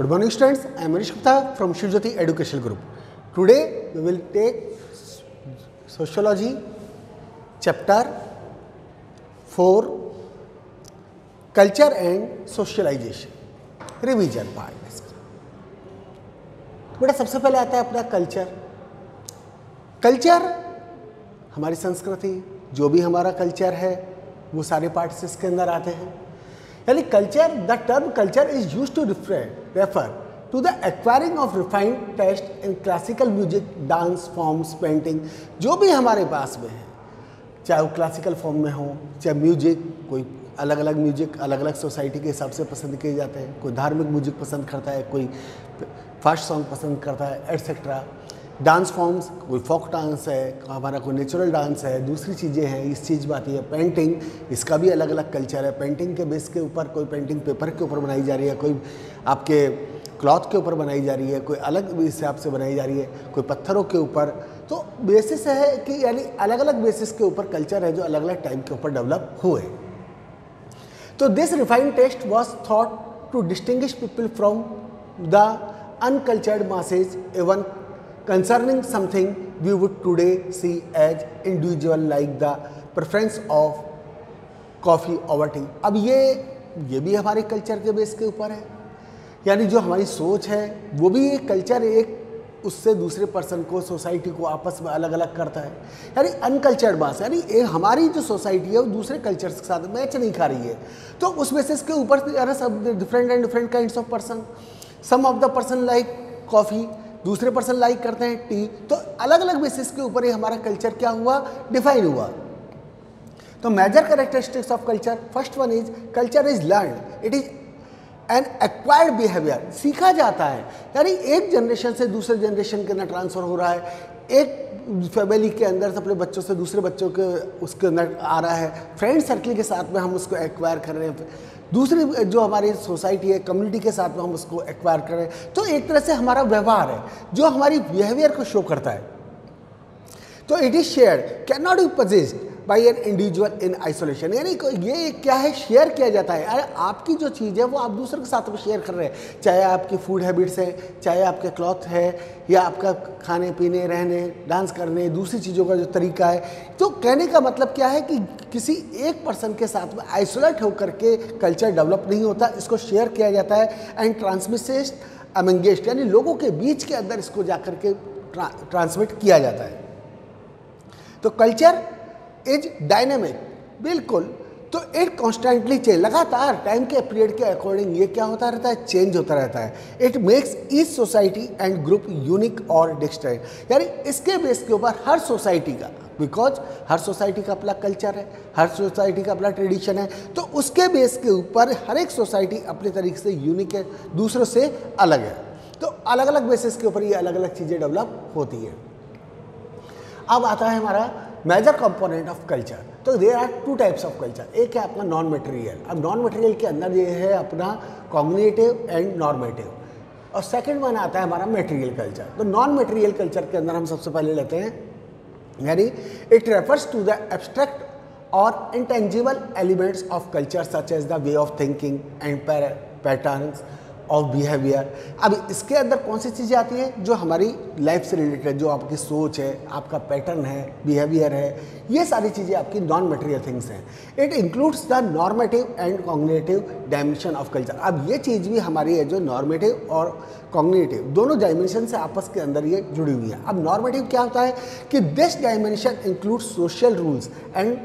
Good morning students, I am Manish Gupta from Shivjyoti Educational Group. Today we will take Sociology chapter 4 Culture and Socialization Revision part. बेटा सबसे पहले आता है अपना culture हमारी संस्कृति, जो भी हमारा कल्चर है वो सारे पार्ट्स इसके अंदर आते हैं। यानी culture, the term culture is used to refer to the acquiring of refined taste in classical music, dance forms, painting, जो भी हमारे पास में है, चाहे वो क्लासिकल फॉर्म में हो, चाहे म्यूजिक, कोई अलग अलग म्यूजिक अलग अलग सोसाइटी के हिसाब से पसंद किए जाते हैं। कोई धार्मिक म्यूजिक पसंद करता है, कोई फास्ट सॉन्ग पसंद करता है, एटसेट्रा। डांस फॉर्म्स, कोई फोक डांस है, हमारा कोई नेचुरल डांस है, दूसरी चीज़ें हैं, इस चीज़ बात है। पेंटिंग, इसका भी अलग अलग कल्चर है। पेंटिंग के बेस के ऊपर कोई पेंटिंग पेपर के ऊपर बनाई जा रही है, कोई आपके क्लॉथ के ऊपर बनाई जा रही है, कोई अलग हिसाब से बनाई जा रही है, कोई पत्थरों के ऊपर। तो बेसिस है कि यानी अलग अलग बेसिस के ऊपर कल्चर है जो अलग अलग टाइम के ऊपर डेवलप हुए। तो this refined taste was thought to distinguish people from the uncultured masses, even concerning something we would today see as individual, like the preference of coffee over tea. अब ये भी हमारे कल्चर के base के ऊपर है। यानी जो हमारी सोच है वो भी एक कल्चर, एक उससे दूसरे पर्सन को, सोसाइटी को आपस में अलग अलग करता है। यानी अनकल्चर्ड मास, यानी हमारी जो सोसाइटी है वो दूसरे कल्चर के साथ मैच नहीं खा रही है। तो उस बेसिस के ऊपर सब different kinds of person, some of the person like coffee, दूसरे पर्सन लाइक करते हैं टी। तो अलग अलग बेसिस के ऊपर ये हमारा कल्चर क्या हुआ, डिफाइन हुआ। तो major characteristics of culture, first one is culture is learned, it is an acquired behaviour, सीखा जाता है। यानी एक जनरेशन से दूसरे जनरेशन के अंदर ट्रांसफर हो रहा है। एक फैमिली के अंदर अपने बच्चों से दूसरे बच्चों के उसके अंदर आ रहा है, फ्रेंड सर्कल के साथ में हम उसको एक्वायर कर रहे हैं, दूसरी जो हमारी सोसाइटी है, कम्युनिटी के साथ में हम उसको एक्वायर कर रहे हैं। तो एक तरह से हमारा व्यवहार है जो हमारी बिहेवियर को शो करता है। तो it is shared, can not be possessed by an individual in isolation. यानी ये क्या है, शेयर किया जाता है। अरे आपकी जो चीज़ है वो आप दूसरे के साथ में शेयर कर रहे हैं, चाहे आपकी फूड हैबिट्स है, चाहे आपके क्लॉथ है, या आपका खाने पीने, रहने, डांस करने, दूसरी चीज़ों का जो तरीका है। तो कहने का मतलब क्या है कि किसी एक पर्सन के साथ में आइसोलेट होकर के कल्चर डेवलप नहीं होता, इसको शेयर किया जाता है एंड ट्रांसमिटेड अमंगेस्ट, यानी लोगों के बीच के अंदर इसको जाकर के ट्रांसमिट किया जाता है। तो कल्चर इज डायनेमिक, बिल्कुल। तो इट कॉन्स्टेंटली चेंज, लगातार टाइम के पीरियड के अकॉर्डिंग ये क्या होता रहता है, चेंज होता रहता है। It makes each society and group unique और डिस्टिंक्ट, यानी इसके बेस के ऊपर हर सोसाइटी का, बिकॉज हर सोसाइटी का अपना कल्चर है, हर सोसाइटी का अपना ट्रेडिशन है, तो उसके बेस के ऊपर हर एक सोसाइटी अपने तरीके से यूनिक है, दूसरों से अलग है। तो अलग अलग बेसिस के ऊपर ये अलग अलग चीज़ें डेवलप होती है। अब आता है हमारा मेजर कंपोनेंट ऑफ कल्चर। तो there are two types of culture, एक है अपना नॉन मटेरियल। अब नॉन मटेरियल के अंदर ये है अपना कॉग्निटिव एंड नॉर्मेटिव, और सेकंड वन आता है हमारा मटेरियल कल्चर। तो नॉन मटेरियल कल्चर के अंदर हम सबसे पहले लेते हैं, यानी it refers to the abstract और intangible elements of culture such as the way of thinking and patterns of behaviour. अब इसके अंदर कौन सी चीज़ें आती हैं जो हमारी लाइफ से रिलेटेड, जो आपकी सोच है, आपका पैटर्न है, बिहेवियर है, ये सारी चीज़ें आपकी नॉन मटेरियल थिंग्स हैं। It includes the normative and cognitive dimension of culture. अब ये चीज़ भी हमारी है जो नॉर्मेटिव और कॉग्निटिव दोनों डायमेंशन से आपस के अंदर ये जुड़ी हुई है। अब नॉर्मेटिव क्या होता है कि this dimension includes social rules and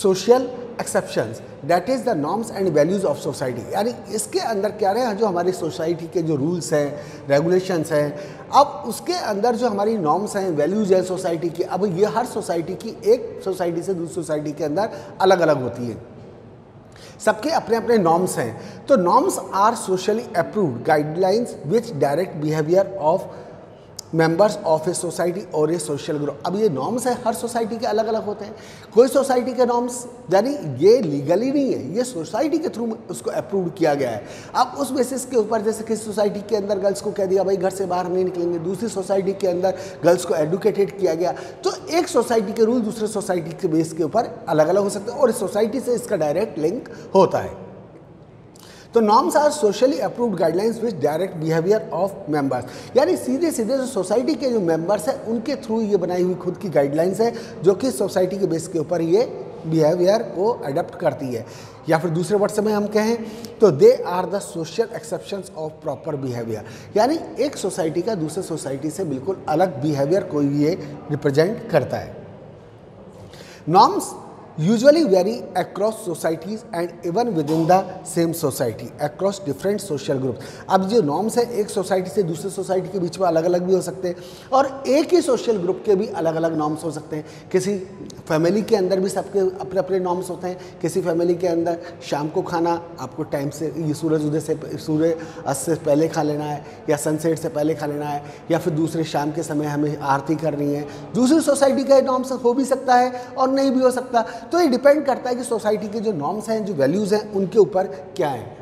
social exceptions, that is the norms and values of society. यानी इसके अंदर क्या रहे, जो हमारी सोसाइटी के जो रूल्स हैं, रेगुलेशंस हैं, अब उसके अंदर जो हमारी नॉर्म्स हैं, वैल्यूज़ हैं सोसाइटी की, अब ये हर सोसाइटी की एक सोसाइटी से दूसरी सोसाइटी के अंदर अलग अलग होती है, सबके अपने अपने नॉर्म्स हैं। तो norms are socially approved guidelines which direct behaviour of members of a society और ए सोशल ग्रुप। अब ये नॉर्म्स है हर सोसाइटी के अलग अलग होते हैं। कोई सोसाइटी के नॉर्म्स यानी ये लीगली नहीं है, ये सोसाइटी के थ्रू उसको अप्रूव किया गया है। अब उस बेसिस के ऊपर जैसे किसी सोसाइटी के अंदर गर्ल्स को कह दिया भाई घर से बाहर नहीं निकलेंगे, दूसरी सोसाइटी के अंदर गर्ल्स को एडुकेटेड किया गया, तो एक सोसाइटी के रूल दूसरे सोसाइटी के बेस के ऊपर अलग अलग हो सकते हैं और इस सोसाइटी से इसका डायरेक्ट लिंक होता है। तो norms are socially approved guidelines which direct behaviour of members, यानी सीधे सीधे जो सोसाइटी के जो मेंबर्स हैं उनके थ्रू ये बनाई हुई खुद की गाइडलाइंस है जो कि सोसाइटी के बेस के ऊपर ये बिहेवियर को अडॉप्ट करती है। या फिर दूसरे वर्ड में हम कहें तो they are the social exceptions of proper behaviour, यानी एक सोसाइटी का दूसरे सोसाइटी से बिल्कुल अलग बिहेवियर को ये रिप्रेजेंट करता है। Norms usually vary across societies and even within the same society across different social groups। अब जो नॉर्म्स है एक सोसाइटी से दूसरे सोसाइटी के बीच में अलग अलग भी हो सकते हैं और एक ही सोशल ग्रुप के भी अलग अलग नॉर्म्स हो सकते हैं। किसी फैमिली के अंदर भी सबके अपने अपने नॉर्म्स होते हैं। किसी फैमिली के अंदर शाम को खाना आपको टाइम से, ये सूरज उदय से, सूर्य अस्त से पहले खा लेना है या सनसेट से पहले खा लेना है, या फिर दूसरे शाम के समय हमें आरती करनी है। दूसरी सोसाइटी का नॉर्म्स हो भी सकता है और नहीं भी हो सकता। तो ये डिपेंड करता है कि सोसाइटी के जो नॉर्म्स हैं, जो वैल्यूज़ हैं, उनके ऊपर क्या है।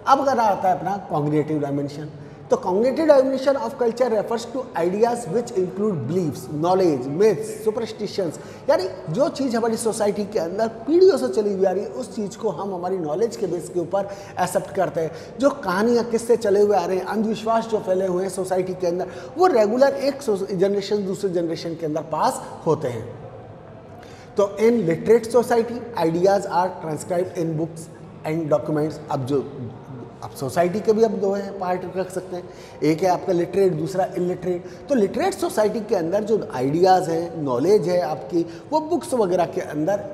अब अगर आता है अपना कॉग्निटिव डायमेंशन, तो cognitive dimension of culture refers to ideas which include beliefs, knowledge, myths, superstitions, यानी जो चीज़ हमारी सोसाइटी के अंदर पीढ़ियों से चली हुई आ रही है उस चीज़ को हम हमारी नॉलेज के बेस के ऊपर एक्सेप्ट करते हैं। जो कहानियाँ किससे चले हुए आ रहे हैं, अंधविश्वास जो फैले हुए हैं सोसाइटी के अंदर, वो रेगुलर एक जनरेशन दूसरे जनरेशन के अंदर पास होते हैं। तो in literate society ideas are transcribed in books and documents. अब सोसाइटी के भी अब दो हैं पार्ट रख सकते हैं, एक है आपका लिटरेट, दूसरा इलिटरेट। तो लिटरेट सोसाइटी के अंदर जो आइडियाज़ हैं, नॉलेज है आपकी, वो बुक्स वगैरह के अंदर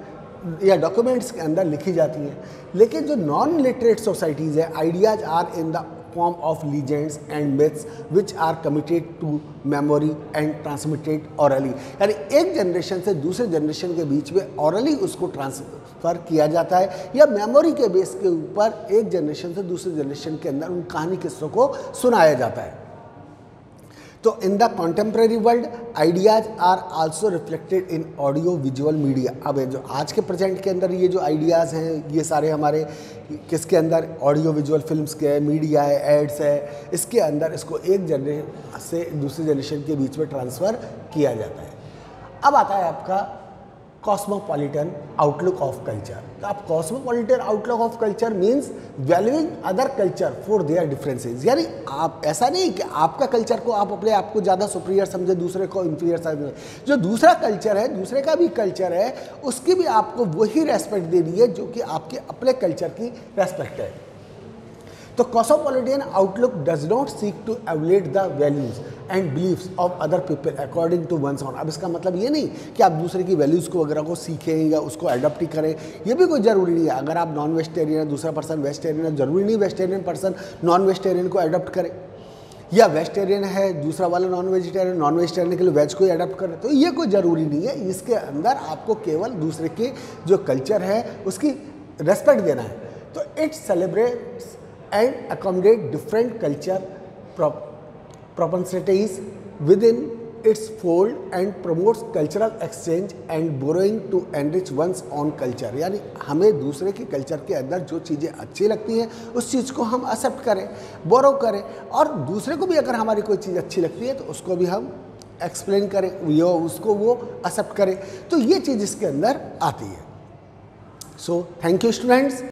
या डॉक्यूमेंट्स के अंदर लिखी जाती हैं। लेकिन जो नॉन लिटरेट सोसाइटीज़ है, ideas are in the form of legends and myths which are committed to memory and transmitted orally, यानी एक जनरेशन से दूसरे जनरेशन के बीच में orally उसको ट्रांसफ़र किया जाता है या मेमोरी के बेस के ऊपर एक जनरेशन से दूसरे जनरेशन के अंदर उन कहानी किस्सों को सुनाया जाता है। तो in the contemporary world ideas are also reflected in audio visual media. अब जो आज के प्रेजेंट के अंदर ये जो आइडियाज़ हैं ये सारे हमारे किसके अंदर, ऑडियो विजुअल फिल्म्स के, मीडिया है, एड्स है, इसके अंदर इसको एक जनरेशन से दूसरे जनरेशन के बीच में ट्रांसफ़र किया जाता है। अब आता है आपका कॉस्मोपॉलिटन आउटलुक ऑफ कल्चर। तो आप cosmopolitan outlook of culture means valuing other culture for their differences, यानी आप ऐसा नहीं कि आपका कल्चर को आप अपने आप को ज़्यादा सुपीरियर समझे, दूसरे को इंफीरियर समझे। जो दूसरा कल्चर है, दूसरे का भी कल्चर है, उसकी भी आपको वही रेस्पेक्ट देनी है जो कि आपके अपने कल्चर की रेस्पेक्ट है। तो cosmopolitan outlook does not seek to evaluate the values and beliefs of other people according to one's own. अब इसका मतलब ये नहीं कि आप दूसरे की वैल्यूज़ को वगैरह को सीखें या उसको अडॉप्ट ही करें, ये भी कोई ज़रूरी नहीं है। अगर आप नॉन वेजिटेरियन है, दूसरा पर्सन वेजिटेरियन है, ज़रूरी नहीं वेजिटेरियन पर्सन नॉन वेजिटेरियन को अडॉप्ट करे, या वेजिटेरियन है दूसरा वाला नॉन वेजिटेरियन के लिए वेज को ही अडॉप्ट करे, तो ये कोई ज़रूरी नहीं है। इसके अंदर आपको केवल दूसरे के जो कल्चर है उसकी रेस्पेक्ट देना है। तो it celebrates and accommodate different culture propensities within its fold and promotes cultural exchange and borrowing to enrich one's own culture, यानी हमें दूसरे के कल्चर के अंदर जो चीज़ें अच्छी लगती हैं उस चीज़ को हम एक्सेप्ट करें, बोरो करें, और दूसरे को भी अगर हमारी कोई चीज़ अच्छी लगती है तो उसको भी हम एक्सप्लेन करें, यो उसको वो एक्सेप्ट करें। तो ये चीज़ इसके अंदर आती है। So thank you students.